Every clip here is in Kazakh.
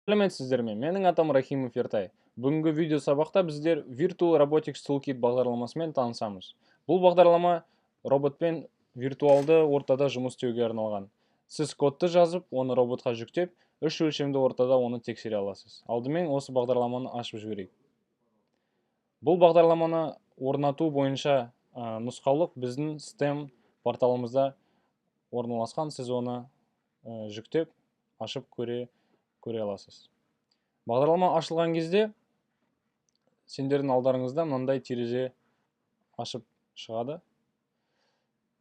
Сәлеметсіздер ме? Менің атам Рахимов Ертай. Бүгінгі видео сабақта біздер Virtual Robotics Toolkit бағдарламасымен танысамыз. Бұл бағдарлама роботпен виртуалды ортада жұмыс істеуге арналған. Сіз кодты жазып, оны роботқа жүктеп, үш өлшемді ортада оны тексере аласыз. Алдымен осы бағдарламаны ашып жіберейік. Бұл бағдарламаны орнату бойынша нұсқаулық біздің STEM порталымызда орналасқан. Сіз оны жүктеп, ашып көре аласыз. Бағдарлама ашылған кезде сендердің алдарыңызда мынандай терезе ашып шығады.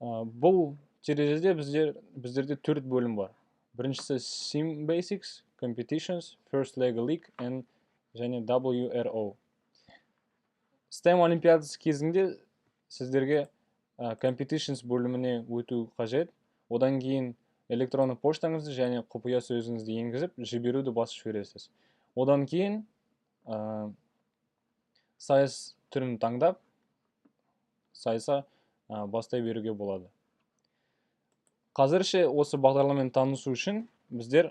Бұл терезеде біздерде 4 бөлім бар. Біріншісі Sim Basics, Competitions, First Lego League және WRO. STEM олимпиадасы кезінде сіздерге Competitions бөліміне өту қажет. Одан кейін электронды поштаңызды және құпия сөзіңізді енгізіп, жіберуді басып жібересіз. Одан кейін сайыс түрін таңдап, сайыса бастай беруге болады. Қазірше осы бағдарламамен танысу үшін біздер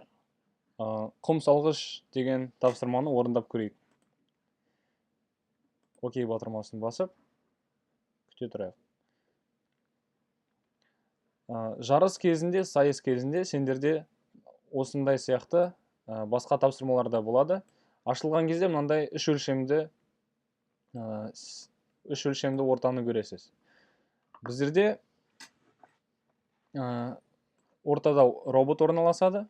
құм салғыш деген тапсырманы орындап көрейік. Окей батырмасын басып, күте тұрайық. Жарыс кезінде, сайыс кезінде сендерде осындай сияқты басқа тапсырмалар да болады. Ашылған кезде мынандай үш өлшемді ортаны көресіз. Біздерде ортада робот орналасады.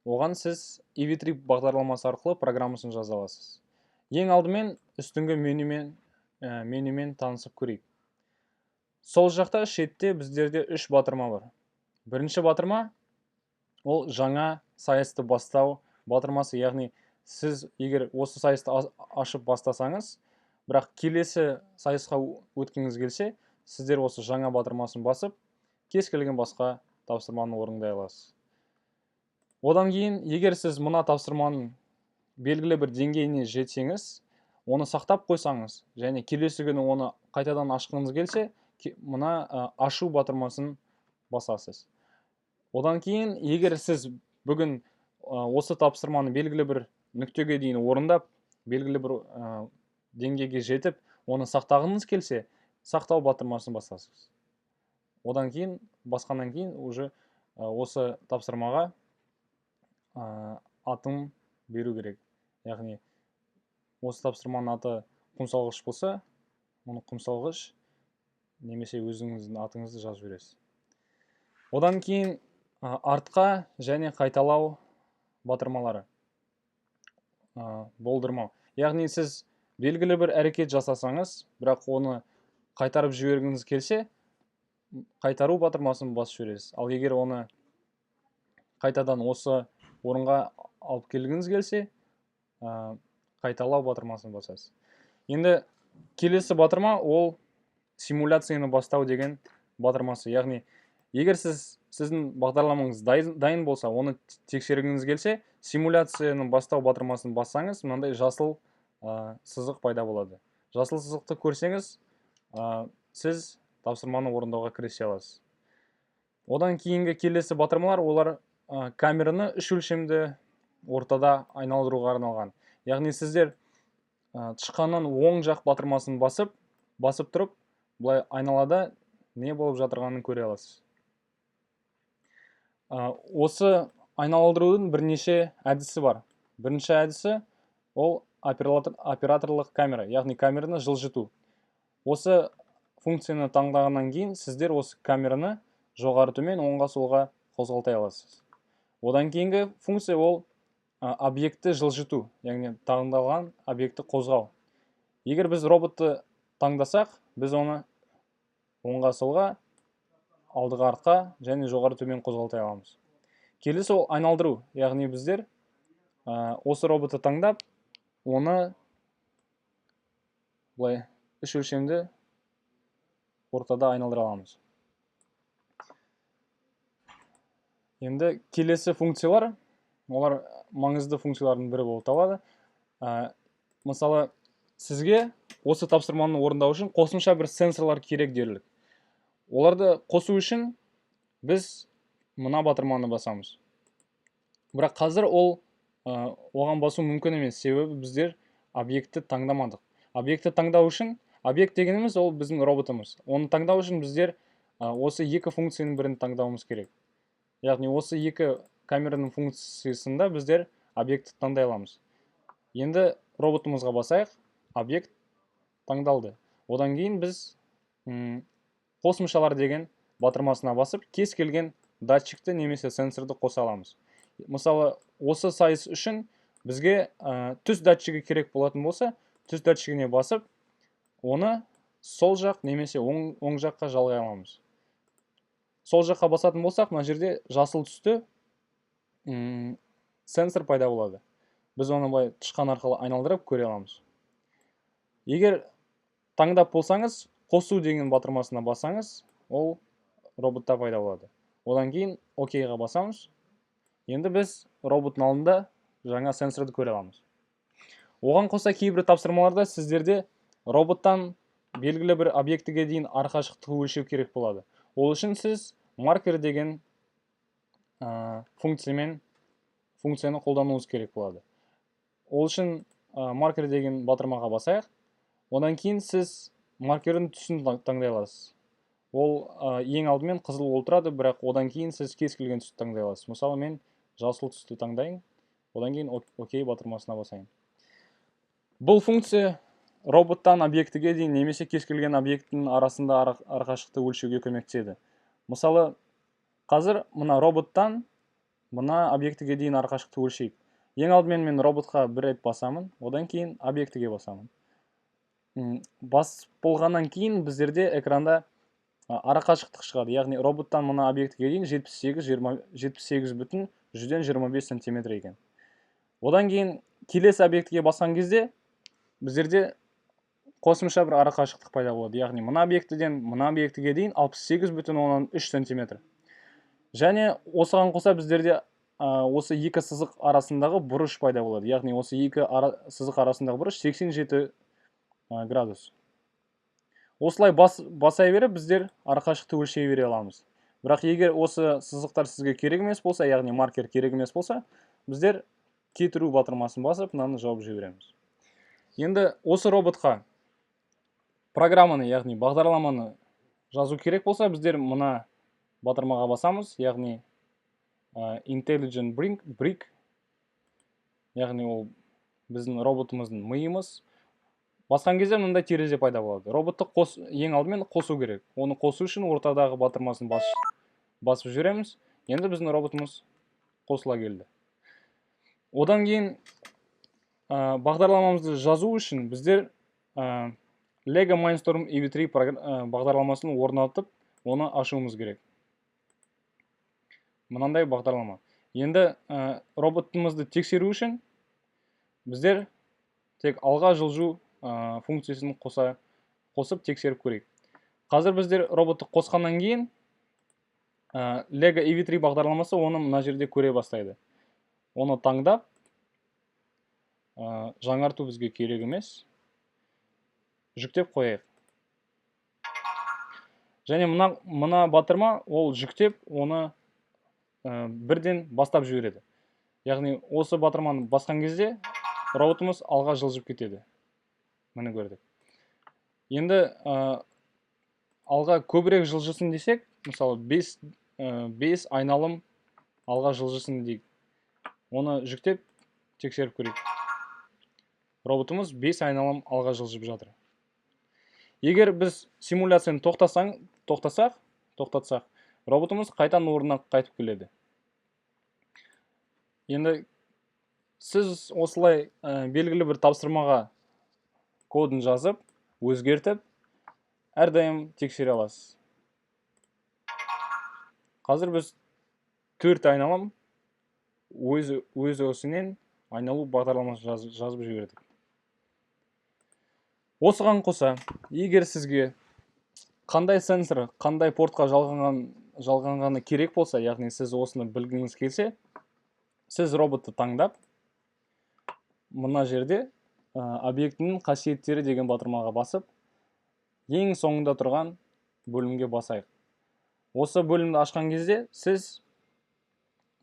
Оған сіз EV-Trip бағдарламасы арқылы программасын жаза аласыз. Ең алдымен үстіңгі менюмен танысып көрейік. Сол жақта шетте біздерде үш батырма бар. Бірінші батырма ол жаңа сайысты бастау батырмасы, яғни сіз егер осы сайысты ашып бастасаңыз, бірақ келесі сайысқа өткіңіз келсе, сіздер осы жаңа батырмасын басып, кез келген басқа тапсырманы орындай аласыз. Одан кейін, егер сіз мына тапсырманың белгілі бір деңгейіне жетсеңіз, оны сақтап қойсаңыз, және келесі күні оны қайтадан ашқыңыз келсе, мына ашу батырмасын басасыз. Одан кейін, егер сіз бүгін осы тапсырманы белгілі бір нүктеге дейін орындап, белгілі бір деңгейге жетіп, оны сақтағыңыз келсе, сақтау батырмасын басасыз. Одан кейін, басқаннан кейін, уже осы тапсырмаға атын беру керек. Яғни, осы тапсырманың аты құмсалғыш болса, оны құмсалғыш немесе өзіңіздің атыңызды жазып жібересіз. Одан кейін артқа және қайталау батырмалары. Болдырмау. Яғни сіз белгілі бір әрекет жасасаңыз, бірақ оны қайтарып жібергіңіз келсе, қайтару батырмасын басып жібересіз. Ал егер оны қайтадан осы орынға алып келгіңіз келсе, қайталау батырмасын басасыз. Енді келесі батырма ол симуляцияны бастау деген батырмасы. Яғни, егер сіздің бағдарламаңыз дайын болса, оны тексергіңіз келсе, симуляцияны бастау батырмасын бассаңыз, мынандай жасыл сызық пайда болады. Жасыл сызықты көрсеңіз, сіз тапсырманы орындауға кірісе аласыз. Одан кейінгі келесі батырмалар, олар камераны үш өлшемді ортада айналдыруға арналған. Яғни сіздер тышқанның оң жақ батырмасын басып тұрып, бұлай айналада не болып жатырғанын көре аласыз. Осы айналдырудың бірнеше әдісі бар. Бірінші әдісі ол операторлық камера, яғни камераны жылжыту. Осы функцияны таңдағаннан кейін сіздер осы камераны жоғары төмен оңға солға қозғалтай аласыз. Одан кейінгі функция ол объектті жылжыту, яғни таңдалған объектті қозғау. Егер біз роботты таңдасақ, біз оны оңға солға, алдыға артқа және жоғары төмен қозғалтай аламыз. Келесі ол айналдыру, яғни біздер осы роботты таңдап, оны бұлай үш өлшемді ортада айналдыра аламыз. Енді келесі функциялар, олар маңызды функциялардың бірі болып табылады. Мысалы, сізге осы тапсырманы орындау үшін қосымша бір сенсорлар керек дерлік. Оларды қосу үшін біз мына батырманы басамыз. Бірақ қазір ол оған басу мүмкін емес, себебі біздер объектті таңдамадық. Объектті таңдау үшін, объект дегеніміз ол біздің роботымыз. Оны таңдау үшін біздер осы екі функцияның бірін таңдауымыз керек. Яғни осы екі камераның функциясында біздер объектті таңдай аламыз. Енді роботымызға басайық, объект таңдалды. Одан кейін біз қосымшалар деген батырмасына басып, кез келген датчикті немесе сенсорды қоса аламыз. Мысалы, осы сайыс үшін бізге түс датчигі керек болатын болса, түс датчигіне басып, оны сол жақ немесе оң жаққа жалғай аламыз. Сол жаққа басатын болсақ, мына жерде жасыл түсті сенсор пайда болады. Біз оны былай тышқан арқылы айналдырып көре аламыз. Егер таңдап болсаңыз, қосу деген батырмасына бассаңыз, ол роботта пайда болады. Одан кейін окейға басамыз. Енді біз роботтың алдында жаңа сенсорды көре аламыз. Оған қоса кейбір тапсырмаларда сіздерде роботтан белгілі бір объектіге дейін арақашықтықты өлшеу керек болады. Ол үшін сіз маркер деген функцияны қолдануыңыз керек болады. Ол үшін маркер деген батырмаға басайық. Одан кейін сіз маркердің түсін таңдай аласыз. Ол ең алдымен қызыл болып тұрады, бірақ одан кейін сіз кез келген түсті таңдай аласыз. Мысалы, мен жасыл түсті таңдайын, одан кейін окей батырмасына басайын. Бұл функция роботтан объектіге дейін немесе кез келген объекттің арасында арақашықтықты өлшеуге көмектеседі. Мысалы, қазір мына роботтан мына объектіге дейін арақашықтықты өлшейік. Ең алдымен мен роботқа бір рет басамын, одан кейін объектіге басамын. Бас болғаннан кейін біздерде экранда арақашықтық шығады. Яғни роботтан мына объектіге дейін 78,125 сантиметр екен. Одан кейін келесі объектіге басқан кезде біздерде қосымша бір арақашықтық пайда болады. Яғни мына объектіден мына объектіге дейін 68,3 сантиметр. Және осыған қоса біздерде осы екі сызық арасындағы бұрыш пайда болады. Яғни осы екі сызық арасындағы бұрыш 87 градус. Осылай басай беріп біздер арақашықтықты өлшей бере аламыз. Бірақ егер осы сызықтар сізге керек емес болса, яғни маркер керек емес болса, біздер кетіру батырмасын басып, мынаны жауып жібереміз. Енді осы роботқа программаны, яғни бағдарламаны жазу керек болса, біздер мына батырмаға басамыз, яғни Intelligent Brick, яғни ол біздің роботымыздың миымыз. Басқан кезде мындай терезе пайда болады. Роботты ең алдымен қосу керек. Оны қосу үшін ортадағы батырмасын басып жүреміз. Енді біздің роботымыз қосыла келді. Одан кейін бағдарламамызды жазу үшін біздер Lego Mindstorm EV3 бағдарламасын орнатып, оны ашуымыз керек. Мынандай бағдарлама. Енді роботымызды тексеру үшін біздер тек алға жылжу функциясын қосып тексеріп көрейік. Қазір біздер роботты қосқаннан кейін Lego EV3 бағдарламасы оны мына жерде көре бастайды. Оны таңдап, жаңарту бізге керек емес. Жүктеп қояйық. Және мына батырма ол жүктеп, оны бірден бастап жібереді. Яғни осы батырманы басқан кезде роботымыз алға жылжып кетеді. Міне көрдік. Енді алға көбірек жылжысын десек, мысалы 5 айналым алға жылжысын дейік. Оны жүктеп тексеріп көрейік. Роботымыз 5 айналым алға жылжып жатыр. Егер біз симуляцияны тоқтатсақ, роботымыз қайтадан орнына қайтып келеді. Енді сіз осылай белгілі бір тапсырмаға кодын жазып, өзгертіп, әрдайым тексере аласыз. Қазір біз 4 айналым өз осінен айналу бағдарламасын жазып жібердік. Осыған қоса, егер сізге қандай сенсор, қандай портқа жалғанғаны керек болса, яғни сіз осыны білгіңіз келсе, сіз роботты таңдап, мына жерде объектінің қасиеттері деген батырмаға басып, ең соңында тұрған бөлімге басайық. Осы бөлімді ашқан кезде сіз,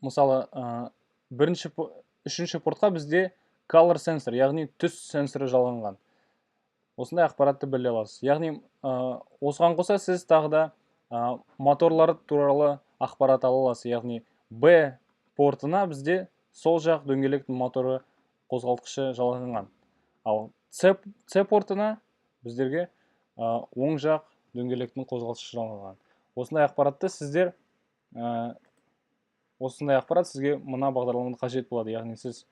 мысалы, үшінші портқа бізде color sensor, яғни түс сенсоры жалғанған. Осындай ақпаратты біле аласыз. Яғни осыған қоса сіз тағы да моторлар туралы ақпарат ала аласыз. Яғни B портына бізде сол жақ дөңгелектің моторы қозғалтқышы жалғанған. Ал C портына біздерге оң жақ дөңгелектің қозғалтқышы жалғанған. Осындай ақпарат сізге мына бағдарламада қажет болады. Яғни сіз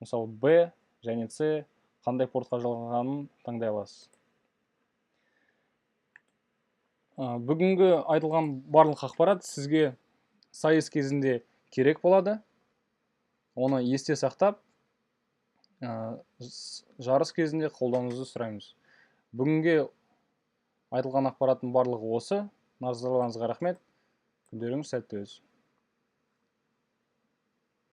мысалы B және C қандай портқа жалғанғанын таңдай аласыз. Бүгінгі айтылған барлық ақпарат сізге сайыс кезінде керек болады. Оны есте сақтап, жарыс кезінде қолдануыңызды сұраймыз. Бүгінге айтылған ақпараттың барлығы осы. Назарларыңызға рахмет. Күндеріңіз сәтті өтсін.